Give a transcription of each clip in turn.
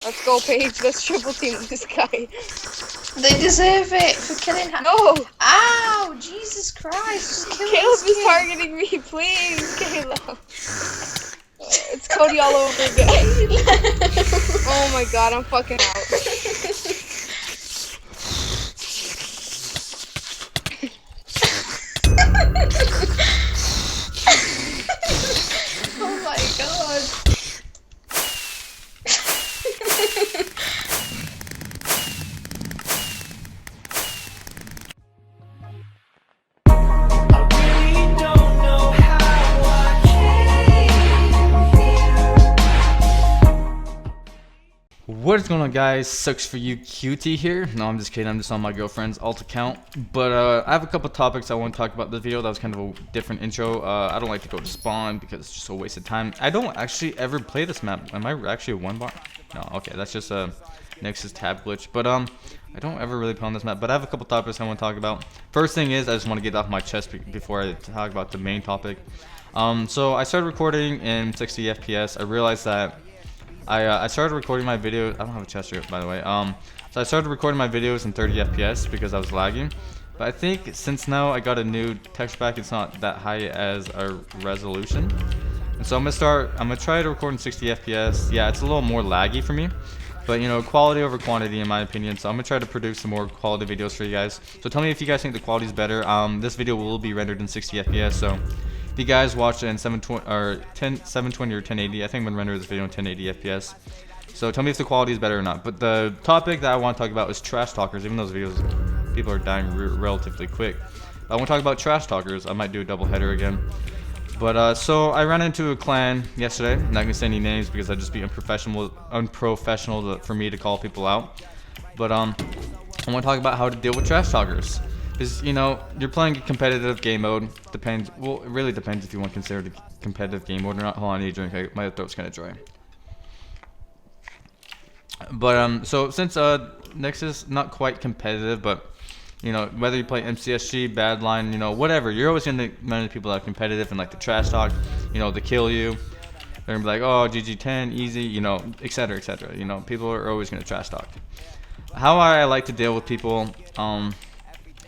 Let's go, Paige. Let's triple team this guy. They deserve it for killing her. No! Ow! Jesus Christ! Just kill Caleb this is kid. targeting me, please, Caleb. It's Cody all over again. Oh my god, I'm fucking out. Oh my god. What is going on, guys? Sucks for you, cutie here. No, I'm just kidding. I'm just on my girlfriend's alt account. But I have a couple topics I want to talk about this video. That was kind of a different intro. I don't like to go to spawn because it's just a waste of time. I don't actually ever play this map. Am I actually a one bar? No, okay, that's just a Nexus tab glitch. But I don't ever really play on this map. But I have a couple topics I want to talk about. First thing is I just want to get off my chest before I talk about the main topic. So I started recording in 60 FPS. I realized that I started recording my video. I don't have a chest here, by the way. So I started recording my videos in 30 FPS because I was lagging. But I think since now I got a new texture pack, it's not that high as a resolution. And so I'm gonna try to record in 60 FPS. Yeah, it's a little more laggy for me, but you know, quality over quantity in my opinion. So I'm gonna try to produce some more quality videos for you guys. So tell me if you guys think the quality is better. This video will be rendered in 60 FPS. So if you guys watch it in 720 or 720 or 1080, I think I'm gonna render this video in 1080 FPS. So tell me if the quality is better or not. But the topic that I want to talk about is trash talkers. Even those videos, people are dying relatively quick. I want to talk about trash talkers. I might do a double header again. But so I ran into a clan yesterday. I'm not gonna say any names because I'd just be unprofessional for me to call people out. But I want to talk about how to deal with trash talkers. Because, you know, you're playing a competitive game mode. Depends. Well, it really depends if you want to consider it a competitive game mode or not. Hold on, I need a drink. My throat's kind of dry. But so since Nexus not quite competitive, but you know, whether you play MCSG, Badline, you know, whatever, you're always gonna run people that are competitive and like to trash talk. You know, they kill you. They're gonna be like, oh, GG10, easy, you know, etc., etc. You know, people are always gonna trash talk. How I like to deal with people,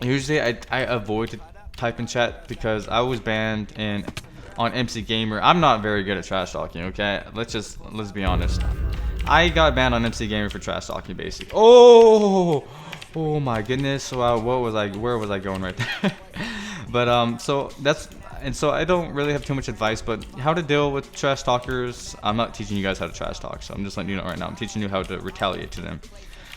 usually I avoid to type in chat because I was banned on MC Gamer. I'm not very good at trash talking, okay? Let's be honest. I got banned on MC Gamer for trash talking basically. Oh my goodness. Wow, where was I going right there? But so I don't really have too much advice, but how to deal with trash talkers, I'm not teaching you guys how to trash talk, so I'm just letting you know right now. I'm teaching you how to retaliate to them.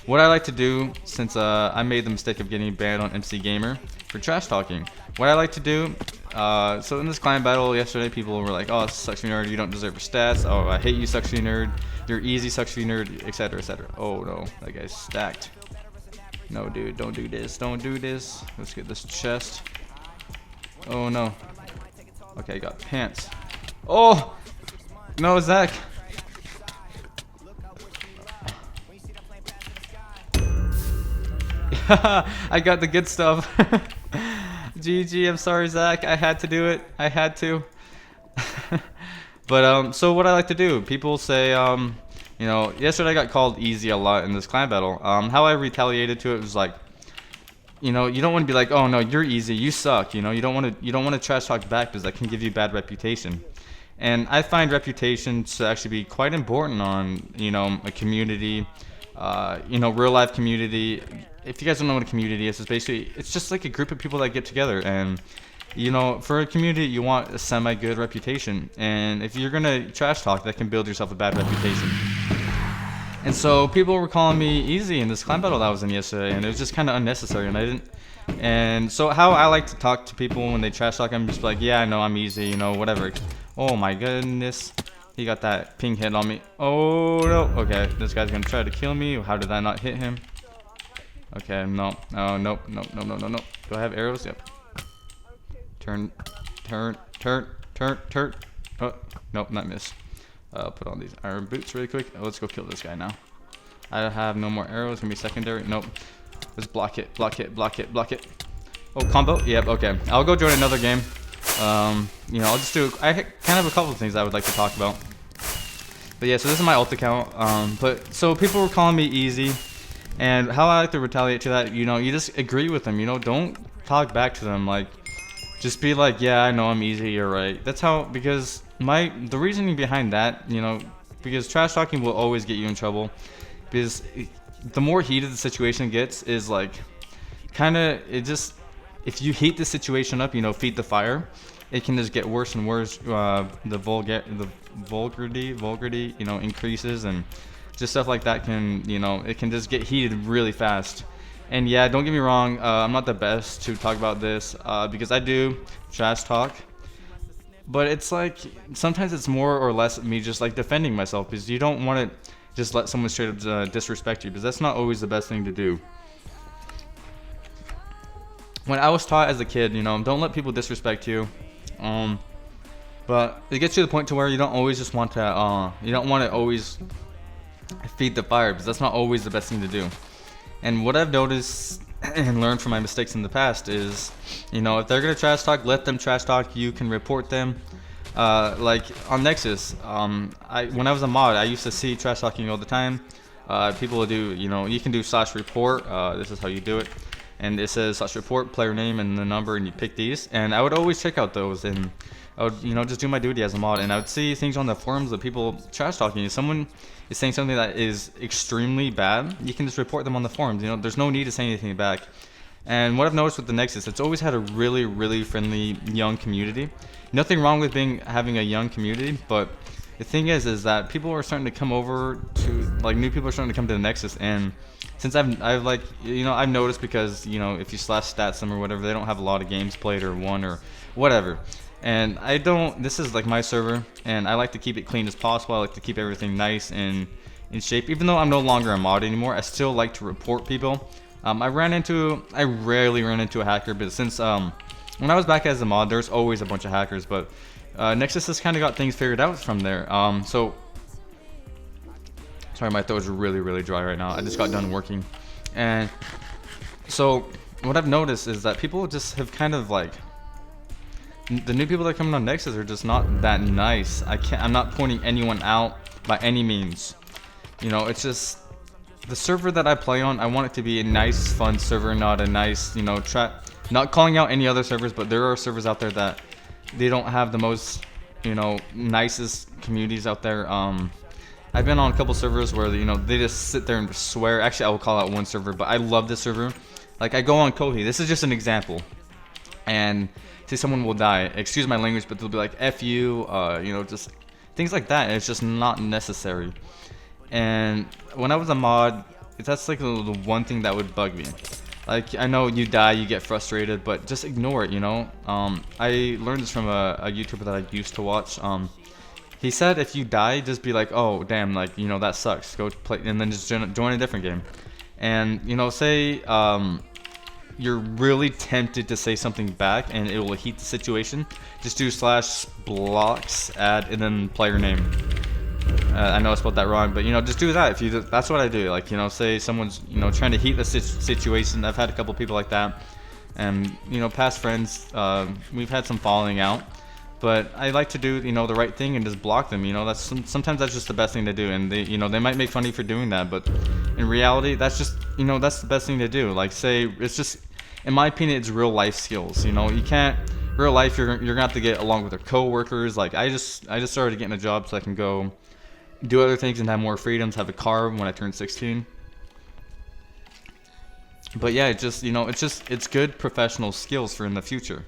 What I like to do, since I made the mistake of getting banned on MC Gamer for trash talking, what I like to do, so in this clan battle yesterday, people were like, oh, sucks you nerd, you don't deserve your stats, oh, I hate you, sucks you nerd, you're easy, sucks you nerd, etc., etc. Oh no, that guy's stacked. No, dude, don't do this, don't do this. Let's get this chest. Oh no. Okay, got pants. Oh! No, Zach! I got the good stuff. GG, I'm sorry, Zach. I had to do it. I had to. But so what I like to do, people say, you know, yesterday I got called easy a lot in this clan battle. How I retaliated to it was like, you know, you don't want to be like, oh no, you're easy, you suck. You know, you don't want to trash talk back because that can give you bad reputation. And I find reputation to actually be quite important on, you know, a community, you know, real life community. If you guys don't know what a community is, it's just like a group of people that get together, and you know, for a community you want a semi-good reputation, and if you're gonna trash talk, that can build yourself a bad reputation. And so people were calling me easy in this clan battle that I was in yesterday, and it was just kind of unnecessary, and I didn't. And so how I like to talk to people when they trash talk, I'm just like, yeah, I know I'm easy, you know, whatever. Oh my goodness, he got that ping hit on me. Oh no, okay, this guy's gonna try to kill me. How did I not hit him? Okay, no, oh, nope, nope, no, no, no, no. Do I have arrows? Yep. Turn. Oh, nope, not miss. Put on these iron boots really quick. Oh, let's go kill this guy now. I have no more arrows. Gonna be secondary. Nope. Let's block it, block it, block it, block it. Oh, combo? Yep, okay. I'll go join another game. You know, I'll just do. I kind of have a couple of things I would like to talk about. But yeah, so this is my alt account. But so people were calling me easy, and how I like to retaliate to that, you know, you just agree with them. You know, don't talk back to them. Like, just be like, yeah, I know I'm easy. You're right. That's how, because the reasoning behind that, you know, because trash talking will always get you in trouble. Because the more heated the situation gets, is like, kind of, it just, if you heat the situation up, you know, feed the fire, it can just get worse and worse. The vulgarity, you know, increases, and just stuff like that can, you know, it can just get heated really fast. And yeah, don't get me wrong, I'm not the best to talk about this, because I do trash talk, but it's like, sometimes it's more or less me just like defending myself, because you don't want to just let someone straight up disrespect you, because that's not always the best thing to do. When I was taught as a kid, you know, don't let people disrespect you. But it gets to the point to where you don't always just want to, you don't want to always feed the fire, because that's not always the best thing to do. And what I've noticed and learned from my mistakes in the past is, you know, if they're gonna trash talk, let them trash talk. You can report them. Like on Nexus, when I was a mod, I used to see trash talking all the time. People will do, you know, you can do /report. This is how you do it. And it says /report, player name, and the number, and you pick these. And I would always check out those, and I would, you know, just do my duty as a mod. And I would see things on the forums of people trash talking. If someone is saying something that is extremely bad, you can just report them on the forums. You know, there's no need to say anything back. And what I've noticed with the Nexus, it's always had a really, really friendly young community. Nothing wrong with having a young community, but the thing is that people are starting to come over to, like, new people are starting to come to the Nexus. And since I've like, you know, I've noticed, because, you know, if you /stats them or whatever, they don't have a lot of games played or won or whatever. And I don't, this is like my server, and I like to keep it clean as possible. I like to keep everything nice and in shape. Even though I'm no longer a mod anymore, I still like to report people. I rarely run into a hacker, but since when I was back as a mod, there's always a bunch of hackers. But Nexus has kind of got things figured out from there. So sorry, my throat's really, really dry right now. I just got done working, and so what I've noticed is that people just have kind of like, the new people that are coming on Nexus are just not that nice. I'm not pointing anyone out by any means. You know, it's just the server that I play on, I want it to be a nice, fun server, not a nice, you know, not calling out any other servers, but there are servers out there that they don't have the most, you know, nicest communities out there. I've been on a couple servers where, you know, they just sit there and swear. Actually, I will call out one server, but I love this server. Like, I go on Kohi. This is just an example. And say someone will die. Excuse my language, but they'll be like, F you, you know, just things like that. And it's just not necessary. And when I was a mod, that's like the one thing that would bug me. Like, I know you die, you get frustrated, but just ignore it, you know? I learned this from a YouTuber that I used to watch. He said if you die, just be like, oh, damn, like, you know, that sucks. Go play, and then just join a different game. And, you know, say you're really tempted to say something back and it will heat the situation, just do /blocks, add, and then player name. I know I spelled that wrong, but, you know, just do that. That's what I do. Like, you know, say someone's, you know, trying to heat the situation. I've had a couple people like that, and, you know, past friends, we've had some falling out, but I like to do, you know, the right thing and just block them. You know, sometimes that's just the best thing to do, and you know, they might make fun of you for doing that, but in reality, that's just, you know, that's the best thing to do. Like, say, it's just, in my opinion, it's real life skills. You know, you can't, real life, you're gonna have to get along with your coworkers. Like, I just started getting a job so I can go do other things and have more freedoms, have a car when I turn 16. But yeah, it just, you know, it's good professional skills for in the future.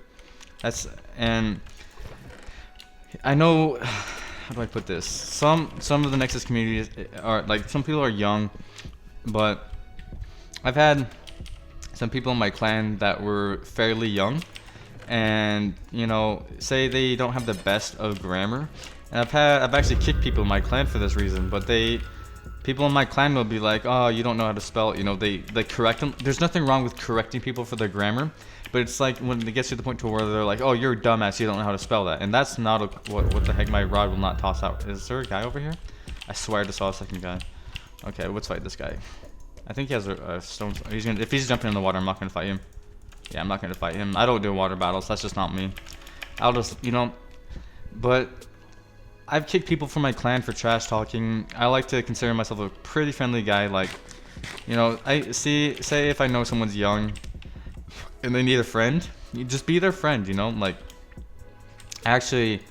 And I know, how do I put this? Some of the Nexus communities are, like, some people are young, but I've had some people in my clan that were fairly young, and, you know, say they don't have the best of grammar. And I've actually kicked people in my clan for this reason, but people in my clan will be like, oh, you don't know how to spell it. You know, they correct them. There's nothing wrong with correcting people for their grammar, but it's like when it gets to the point to where they're like, oh, you're a dumbass, you don't know how to spell that. And that's not what the heck, my rod will not toss out. Is there a guy over here? I swear I just saw a second guy. Okay, let's fight this guy. I think he has a stone. If he's jumping in the water, I'm not going to fight him. Yeah, I'm not going to fight him. I don't do water battles. That's just not me. I'll just, you know, but I've kicked people from my clan for trash talking. I like to consider myself a pretty friendly guy. Like, you know, say if I know someone's young and they need a friend, you just be their friend, you know? Like, actually,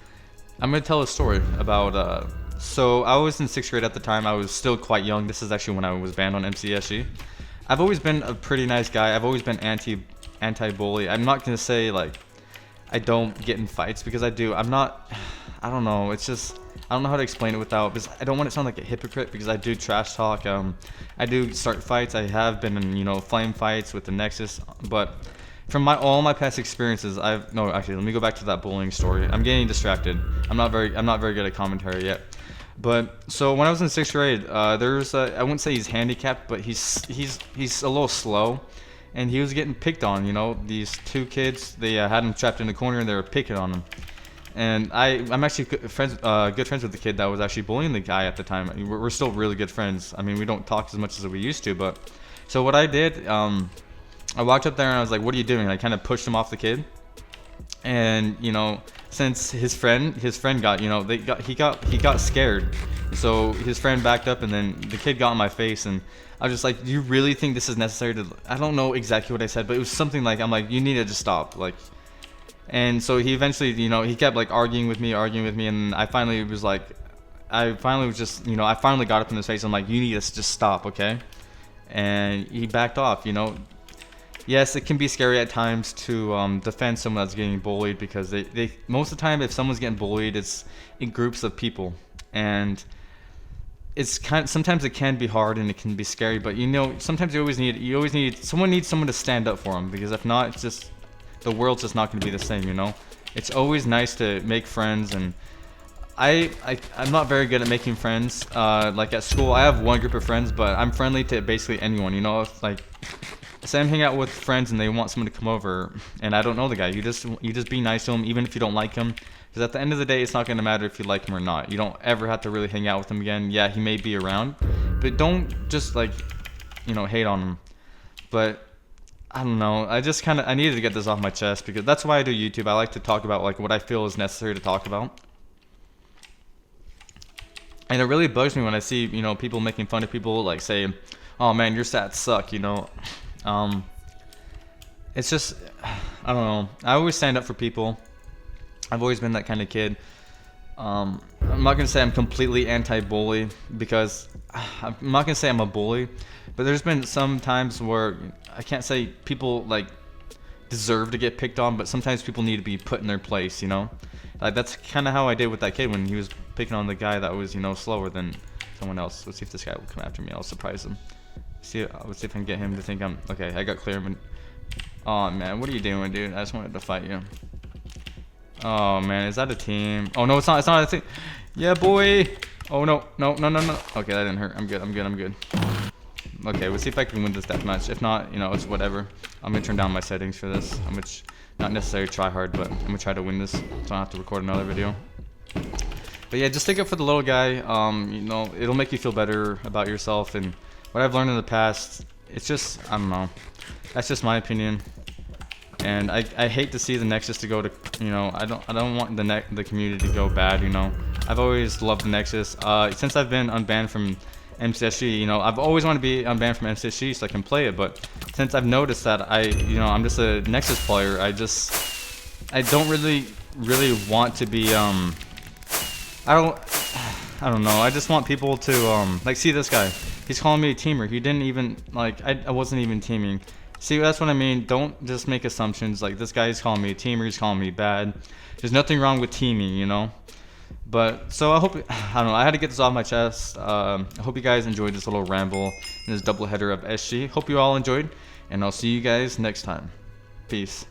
I'm gonna tell a story about, so I was in 6th grade at the time. I was still quite young. This is actually when I was banned on MCSG. I've always been a pretty nice guy. I've always been anti-bully. I'm not gonna say, like, I don't get in fights, because I do. I don't know, it's just, I don't know how to explain it without, because I don't want to sound like a hypocrite, because I do trash talk. I do start fights. I have been in, you know, flame fights with the Nexus, but from all my past experiences, no, actually, let me go back to that bullying story. I'm getting distracted. I'm not very good at commentary yet. But so when I was in 6th grade, I wouldn't say he's handicapped, but he's a little slow, and he was getting picked on. You know, these 2 kids, they had him trapped in the corner and they were picking on him. And I'm actually good friends with the kid that was actually bullying the guy at the time. We're still really good friends. I mean, we don't talk as much as we used to, but so what I did, I walked up there and I was like, "What are you doing?" And I kind of pushed him off the kid. And, you know, since his friend got, you know, he got scared. So his friend backed up, and then the kid got in my face, and I was just like, "Do you really think this is necessary to?" I don't know exactly what I said, but it was something like, I'm like, "You need to just stop." Like, and so he eventually, you know, he kept like arguing with me, and I finally was just, you know, I finally got up in his face. I'm like, "You need to just stop, okay?" And he backed off, you know. Yes, it can be scary at times to defend someone that's getting bullied, because they most of the time, if someone's getting bullied, it's in groups of people, and it's sometimes it can be hard and it can be scary. But, you know, sometimes you always need someone to stand up for them, because if not, it's just, the world's just not going to be the same, you know. It's always nice to make friends, and I'm not very good at making friends. Like at school, I have one group of friends, but I'm friendly to basically anyone, you know. If, like, say I'm hanging out with friends and they want someone to come over, and I don't know the guy, you just be nice to him, even if you don't like him, because at the end of the day, it's not going to matter if you like him or not. You don't ever have to really hang out with him again. Yeah, he may be around, but don't just, like, you know, hate on him. But I don't know, I needed to get this off my chest, because that's why I do YouTube. I like to talk about, like, what I feel is necessary to talk about. And it really bugs me when I see, you know, people making fun of people, like, say, "Oh man, your stats suck," you know. It's just, I don't know. I always stand up for people. I've always been that kind of kid. I'm not gonna say I'm completely anti-bully, because I'm not gonna say I'm a bully, but there's been some times where I can't say people, like, deserve to get picked on, but sometimes people need to be put in their place, you know. Like, that's kind of how I did with that kid when he was picking on the guy that was, you know, slower than someone else. Let's see if this guy will come after me. I'll surprise him. Let's see if I can get him to think I'm okay. I got clear. Oh man, what are you doing, dude? I just wanted to fight you. Oh man, is that a team? Oh no, it's not. It's not a team. Yeah, boy. Oh no. Okay, that didn't hurt. I'm good. Okay, we'll see if I can win this deathmatch. If not, you know, it's whatever. I'm gonna turn down my settings for this. Not necessarily try hard, but I'm gonna try to win this, so I don't have to record another video. But yeah, just stick up for the little guy. You know, it'll make you feel better about yourself. And what I've learned in the past, it's just, I don't know. That's just my opinion. And I hate to see the Nexus to go to, you know, I don't want the community to go bad, you know. I've always loved the Nexus. Since I've been unbanned from MCSG, you know, I've always wanted to be unbanned from MCSG so I can play it, but since I've noticed that I'm just a Nexus player, I don't really want to be, I don't know, I just want people to, like, see this guy, he's calling me a teamer, he didn't even, like, I wasn't even teaming. See, that's what I mean. Don't just make assumptions. Like, this guy's calling me a teamer, he's calling me bad. There's nothing wrong with teaming, you know. But so I don't know, I had to get this off my chest. I hope you guys enjoyed this little ramble and this double header of SG. Hope you all enjoyed, and I'll see you guys next time. Peace.